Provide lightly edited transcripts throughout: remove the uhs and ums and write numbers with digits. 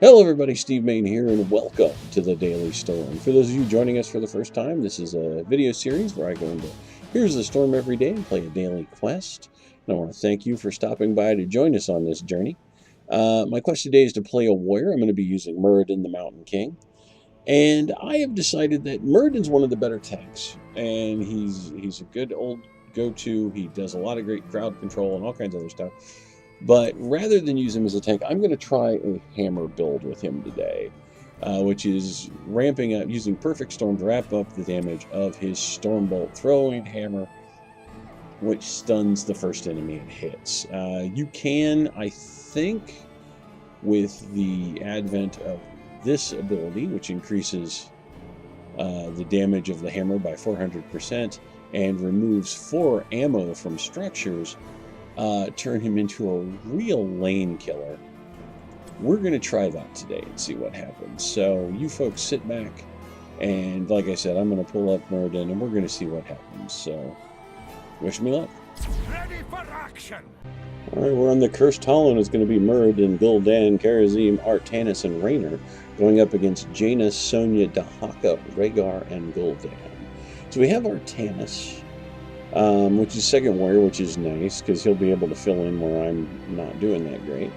Hello everybody, Steve Mayne here, and welcome to the Daily Storm. For those of you joining us for the first time, this is a video series where I go into Here's the Storm every day and play a daily quest. And I want to thank you for stopping by to join us on this journey. My quest today is to play a warrior. I'm going to be using Mauradin, the Mountain King. And I have decided that Mauradin's one of the better tanks. And he's a good old go-to. He does a lot of great crowd control and all kinds of other stuff. But rather than use him as a tank, I'm going to try a hammer build with him today, which is ramping up, using Perfect Storm to wrap up the damage of his stormbolt throwing hammer, which stuns the first enemy it hits. You can, I think, with the advent of this ability, which increases the damage of the hammer by 400% and removes 4 ammo from structures, turn him into a real lane killer. We're going to try that today and see what happens. So you folks sit back, and like I said, I'm going to pull up Mauradin and we're going to see what happens. So wish me luck. Ready for action! Alright, we're on the Cursed Hollow, and it's going to be Mauradin, Gul'dan, Kharazim, Artanis, and Raynor going up against Jaina, Sonya, Dahaka, Rhaegar, and Gul'dan. So we have Artanis, which is second warrior, which is nice because he'll be able to fill in where I'm not doing that great.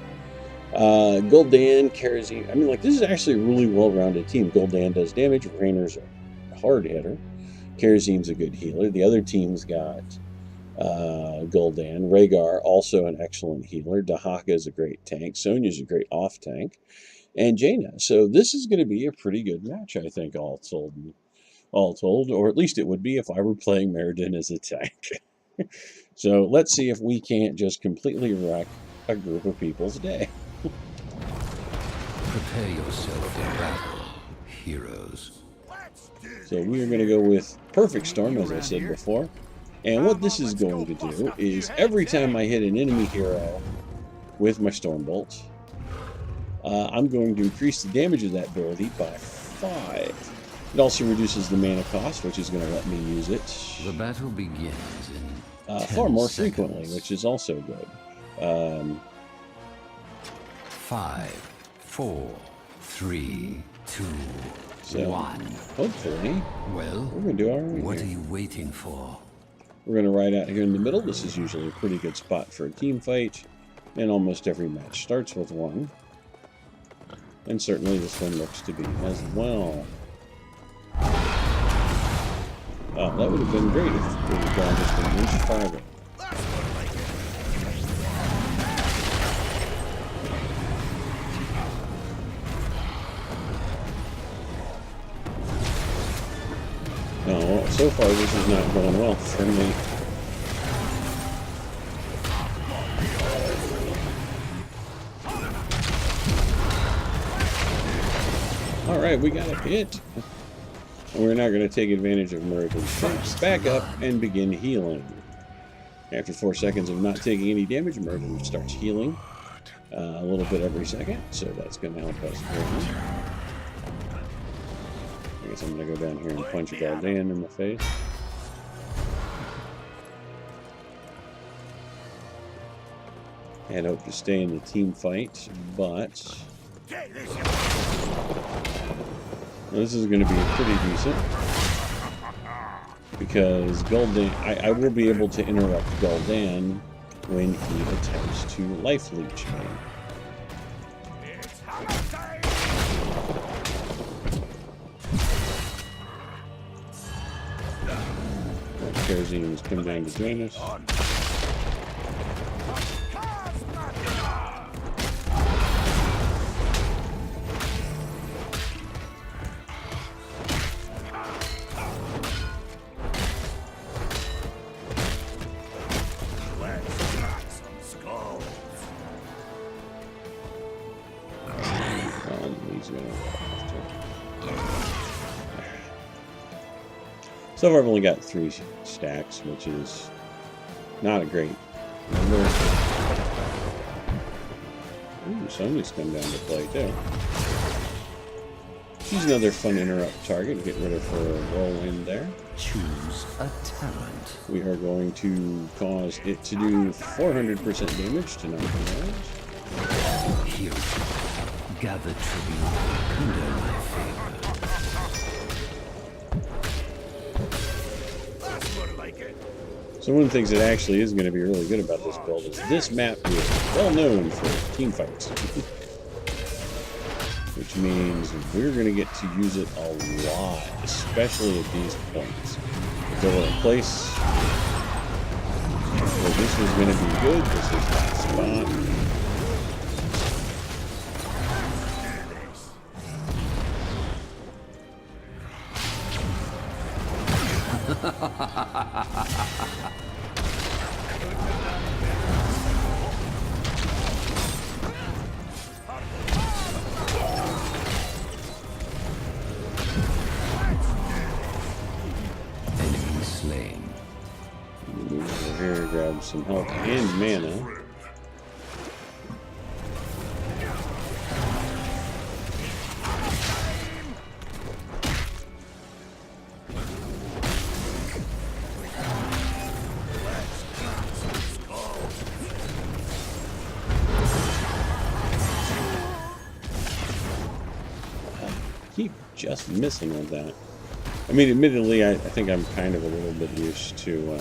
Gul'dan, Kharazim, I mean, like, this is actually a really well-rounded team. Gul'dan does damage, Raynor's a hard hitter, Kharazim's a good healer. The other team's got Gul'dan, Rhaegar, also an excellent healer, Dahaka is a great tank, Sonya's a great off-tank, and Jaina. So this is going to be a pretty good match, I think, all told, or at least it would be if I were playing Mauradin as a tank. So let's see if we can't just completely wreck a group of people's day. Prepare yourself for battle, heroes. So we are going to go with Perfect Storm, as I said before. And what this is going to do is every time I hit an enemy hero with my Stormbolt, I'm going to increase the damage of that ability by 5. It also reduces the mana cost, which is going to let me use it The battle begins in far more 10 frequently, seconds. which is also good. 5, 4, 3, 2, So 1. hopefully Well, we're going to do all right what here. are you waiting for? We're going to ride out here in the middle. This is usually a pretty good spot for a team fight, and almost every match starts with one. And certainly this one looks to be as well. Oh, that would have been great if we had gone just an inch farther. No, well, so far this is not going well for me. Alright, we got a hit. And we're now going to take advantage of Mauradin's strength, back up, and begin healing. After 4 seconds of not taking any damage, Mauradin starts healing a little bit every second, so that's going to help us greatly. I guess I'm going to go down here and punch Gul'dan in the face. And hope to stay in the team fight, but this is going to be pretty decent, because Gul'dan, I will be able to interrupt Gul'dan when he attempts to life leech me. Kharazim has come down to join us. So far I've only got 3 stacks, which is not a great number. Ooh, Sonya's come down to play too. She's another fun interrupt target. Get rid of her roll in there. Choose a talent. We are going to cause it to do 400% damage to knock him out. Here, Gather tribute. Condone my favor. That's more like it. So one of the things that actually is going to be really good about this build is this map is well known for team fights. Which means we're going to get to use it a lot, especially at these points. If there were a place where this was going to be good, this is that spot. Enemy slain. Move over here, grab some health and mana. Keep just missing with that. I mean, admittedly, I think I'm kind of a little bit used to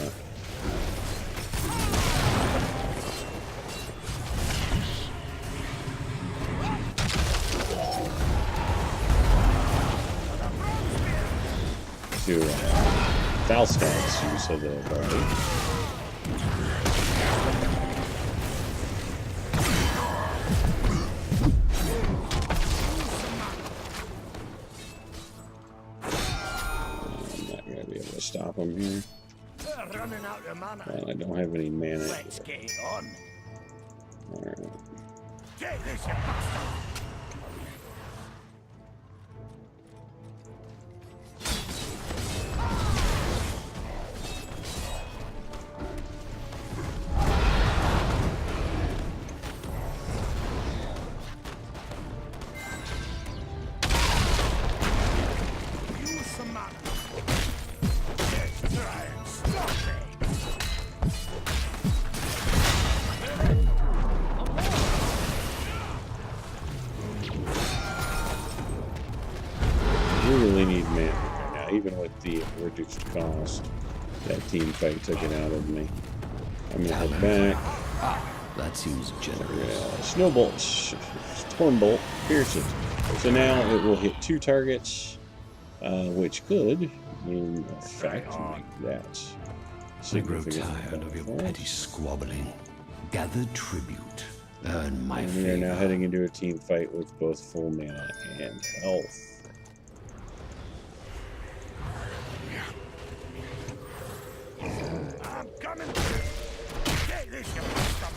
Falstad's use of the ability. Stop him here. Running out of mana. Well, I don't have any mana. Let's get it on. Alright. Take this, you bastard. Use some mana. Try and stop me. We really need mana right now, even with the reduced cost. That team fight took it out of me. I'm gonna head back. That seems generous. Snowbolt, stormbolt, pierce it. So now it will hit 2 targets, which could, in effect, make that I grow significant. tired of your petty squabbling. Gather tribute. Earn my And we are now favor. heading into a team fight with both full mana and health. I'm coming. Take this, you bastard.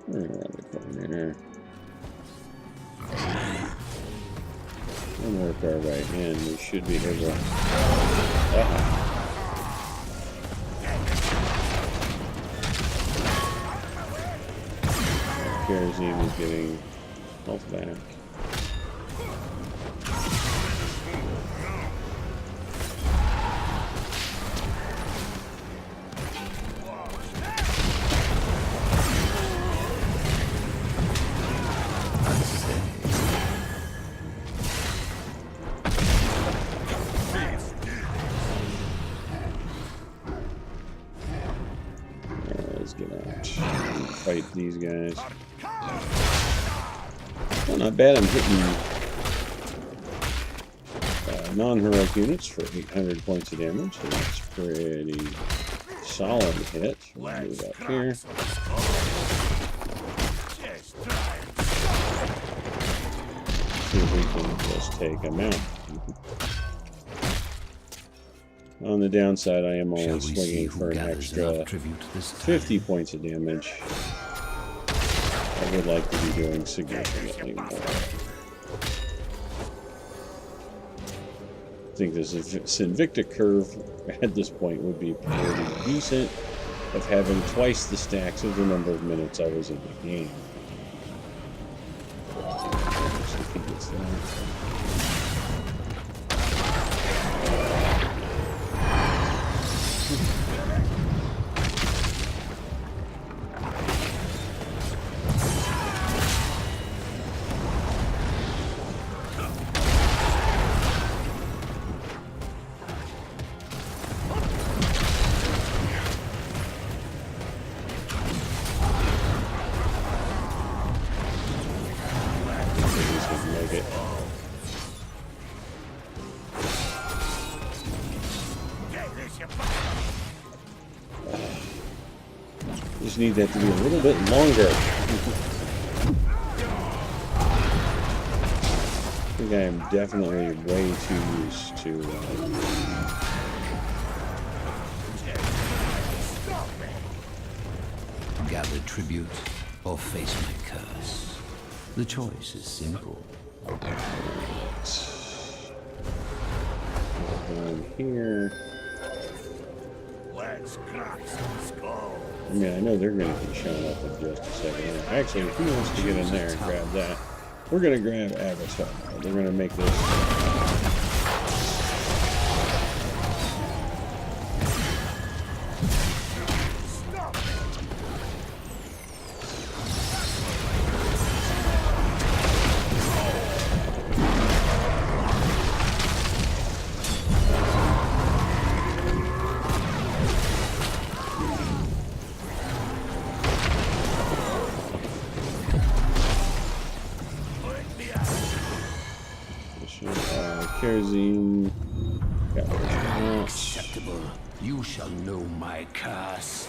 We're around the corner. We'll work our way in. We should be able to. Kerosene is getting health back. Let's get out. Fight these guys. Well, not bad. I'm hitting non-heroic units for 800 points of damage, so that's pretty solid hit. We'll move up here. Just try and See if we can just take them out. On the downside, I am Shall only we see swinging who for an gathers extra enough tribute this time? 50 points of damage. I would like to be doing significantly more. I think this Invicta curve at this point would be pretty decent of having twice the stacks of the number of minutes I was in the game. I think it's that. Just need that to be a little bit longer. I think I am definitely way too used to Gather tribute or face my curse. The choice is simple. Down here. Let's crack some skulls. I mean, I know they're going to be showing up in just a second. Actually, if he wants to get in there and grab that, we're going to grab Avatar. We're going to make this. Kerosene. Got this. Acceptable. You shall know my curse.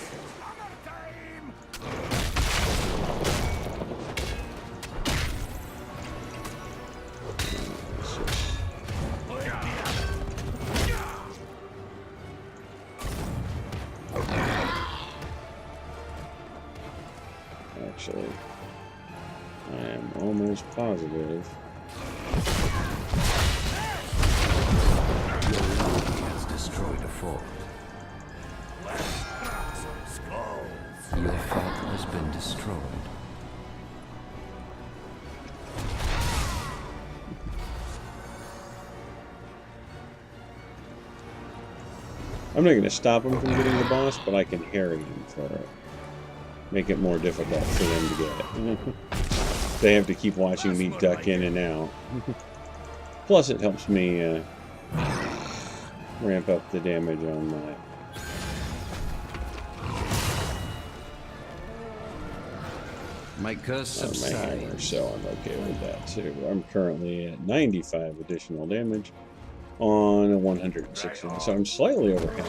Actually, I am almost positive. Has destroyed a fort. Let's crack some skulls. Your fort has been destroyed. I'm not going to stop him from getting the boss, but I can harry him for it. Make it more difficult for them to get it. They have to keep watching me duck in and out. Plus, it helps me ramp up the damage on my... My curse on my hammer, subsides. so I'm okay with that too. I'm currently at 95 additional damage on a 160, so I'm slightly over half.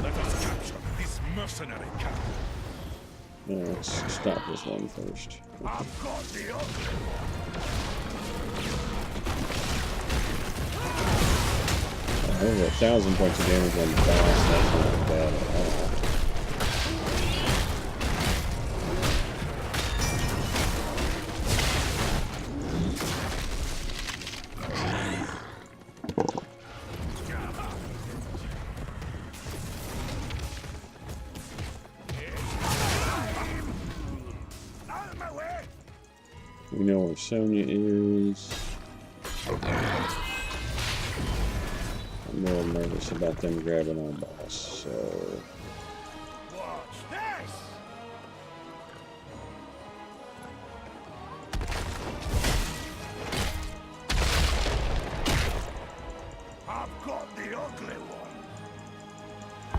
Let us capture this mercenary camp. Now, let's stop this one first. I've got the ugly Over 1,000 points of damage on the boss. That's not bad at all. out of my way. We know where Sonya is. I'm a little nervous about them grabbing our boss, so... Watch this. I've got the ugly one.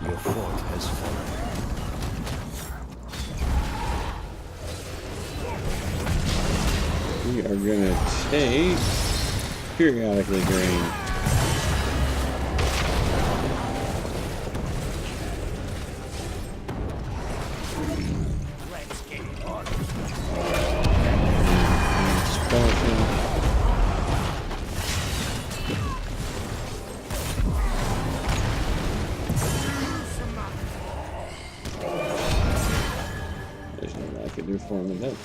Your fort has fallen. We are gonna take periodically drain. Let's get it on. Expulsion. There's nothing I can do for him in that case.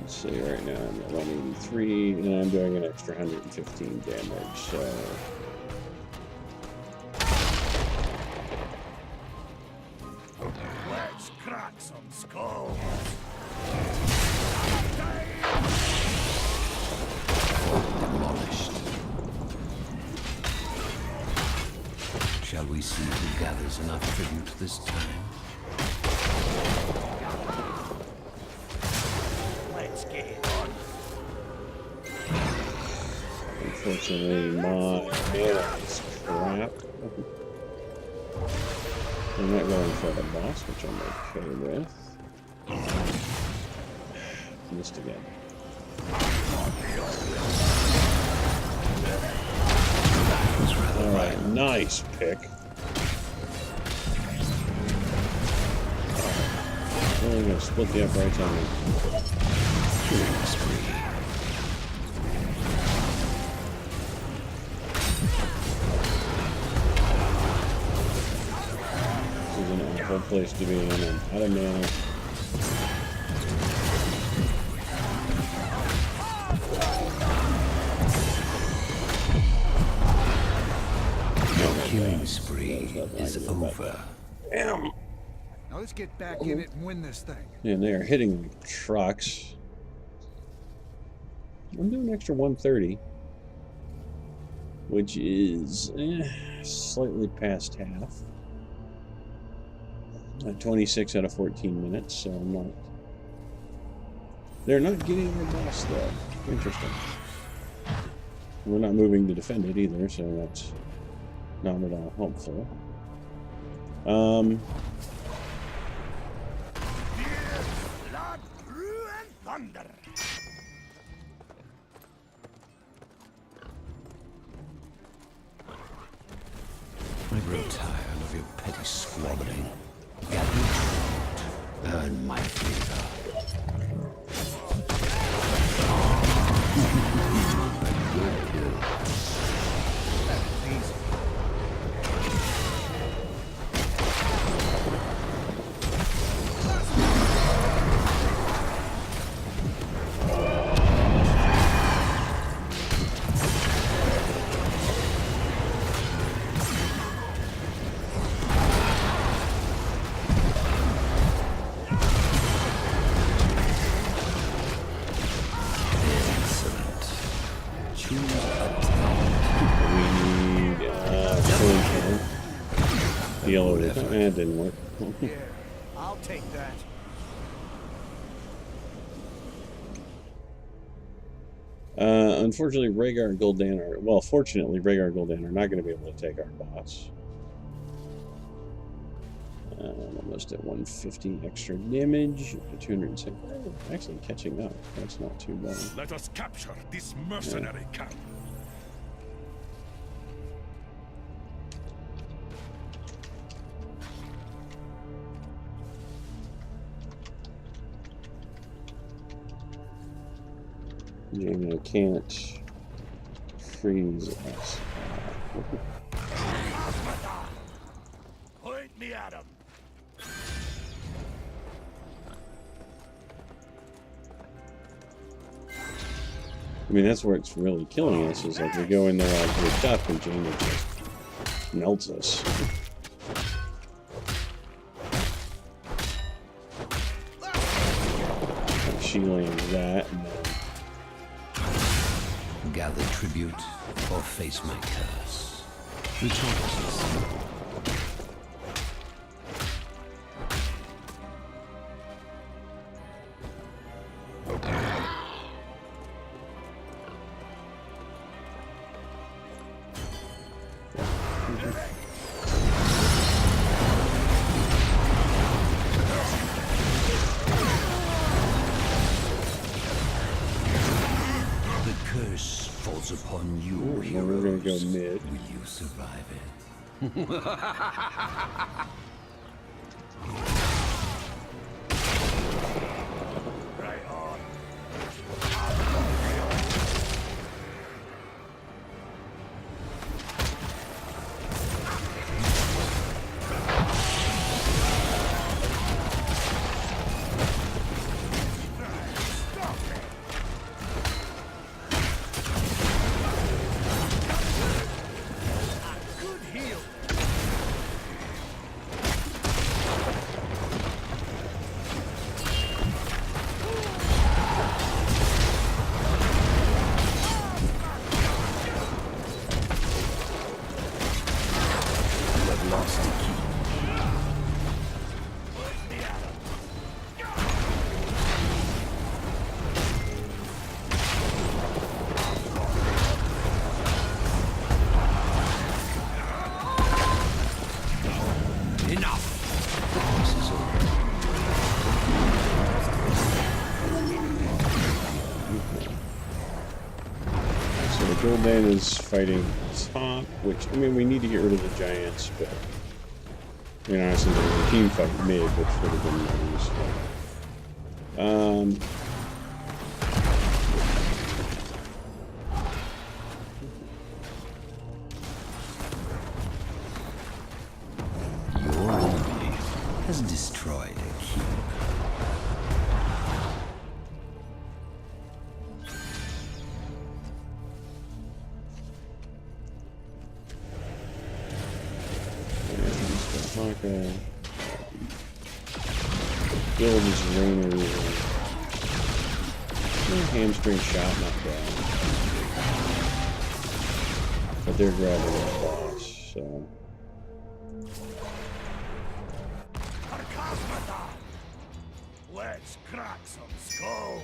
Let's see, right now I'm at 183, and I'm doing an extra 115 damage, so... Let's crack some skulls. Demolished. Shall we see who gathers enough tribute this time? Let's get it on. Unfortunately, my mana is crap. I'm not going for the boss, which I'm okay with. Missed again. Alright, nice pick. Only gonna split the uprights on me. Killing spree. This is an awful place to be in. I'm out of mana. Killing spree is over. Damn! Now let's get back in it and win this thing. And they are hitting trucks. I'm doing extra 130, which is slightly past half. 26 out of 14 minutes, so I'm not. They're not getting their boss though. Interesting. We're not moving to defend it either, so that's not at all helpful. Blood, brew, and thunder. I grow tired of your petty squabbling. Gather round. Earn my favor. Yellow. It didn't work. Yeah, I'll take that. Unfortunately, Rhaegar and Gul'dan are... Well, fortunately, Rhaegar and Gul'dan are not going to be able to take our boss. Almost at 150 extra damage. 206. Actually catching up. That's not too bad. Let us capture this mercenary camp. Jamie can't freeze us. Point me at him. I mean, that's where it's really killing us, is like we go in there all grouped up and Jamie just melts us. Shielding that, and then Gather tribute or face my curse. The choice is simple. Upon you, well, we're gonna go mid. Will you survive it? Right on. Gul'dan is fighting top, which, I mean, we need to get rid of the giants, but... I mean, honestly, the team fight mid, which would have been more useful. Your army has destroyed a keep. Okay. Build his rainer. Hamstring shot, not bad. But they're grabbing that boss, so. Let's crack some skulls.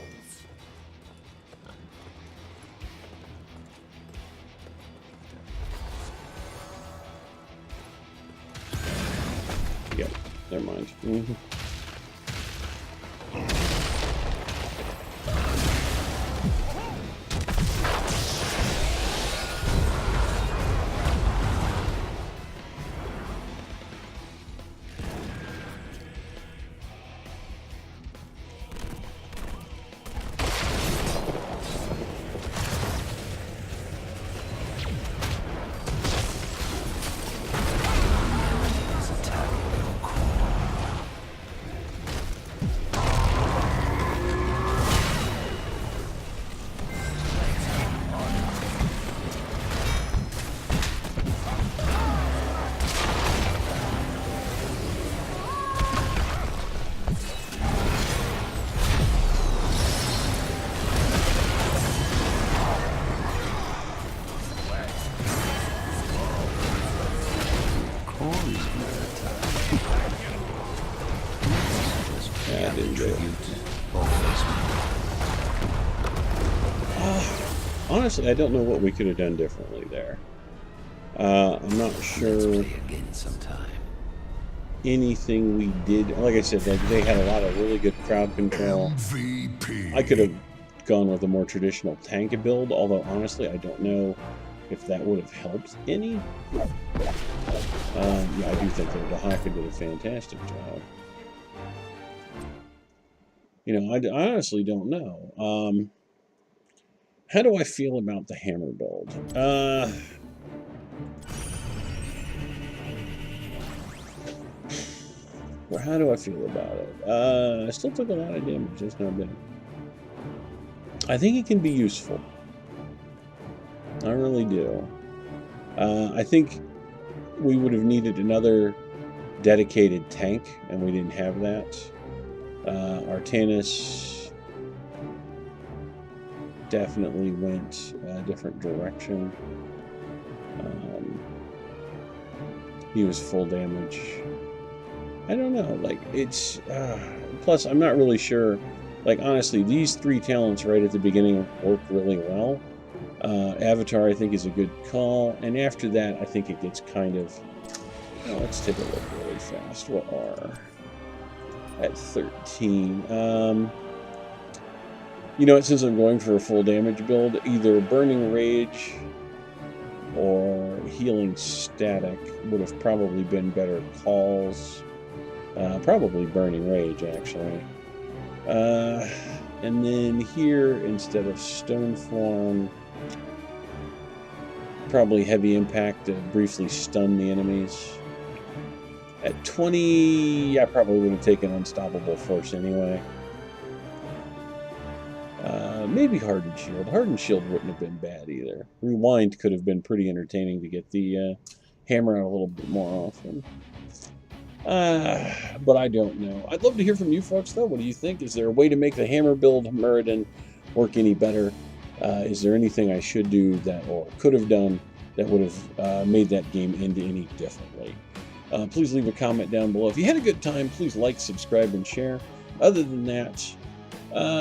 Yep, never mind. Honestly, I don't know what we could have done differently there. I'm not sure anything we did. Like I said, they had a lot of really good crowd control. MVP. I could have gone with a more traditional tank build, although honestly, I don't know if that would have helped any. Yeah, I do think that Dahaka did a fantastic job. You know, I honestly don't know. How do I feel about the hammer build? Well, how do I feel about it? I still took a lot of damage, just not bad. I think it can be useful. I really do. I think we would have needed another dedicated tank, and we didn't have that. Artanis definitely went a different direction. He was full damage. I don't know, like, it's... plus, I'm not really sure. Like, honestly, these three talents right at the beginning work really well. Avatar, I think, is a good call. And after that, I think it gets kind of... Oh, let's take a look really fast. What are... At 13. You know, since I'm going for a full damage build, either Burning Rage or Healing Static would have probably been better calls. Probably Burning Rage, actually. And then here, instead of Stone Form, probably Heavy Impact to briefly stun the enemies. At 20, I probably would have taken Unstoppable Force anyway. Maybe Hardened Shield. Hardened Shield wouldn't have been bad either. Rewind could have been pretty entertaining to get the hammer out a little bit more often. But I don't know. I'd love to hear from you folks, though. What do you think? Is there a way to make the hammer build Mauradin work any better? Is there anything I should do that or could have done that would have made that game end any differently? Please leave a comment down below. If you had a good time, please like, subscribe, and share. Other than that,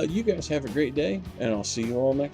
you guys have a great day, and I'll see you all next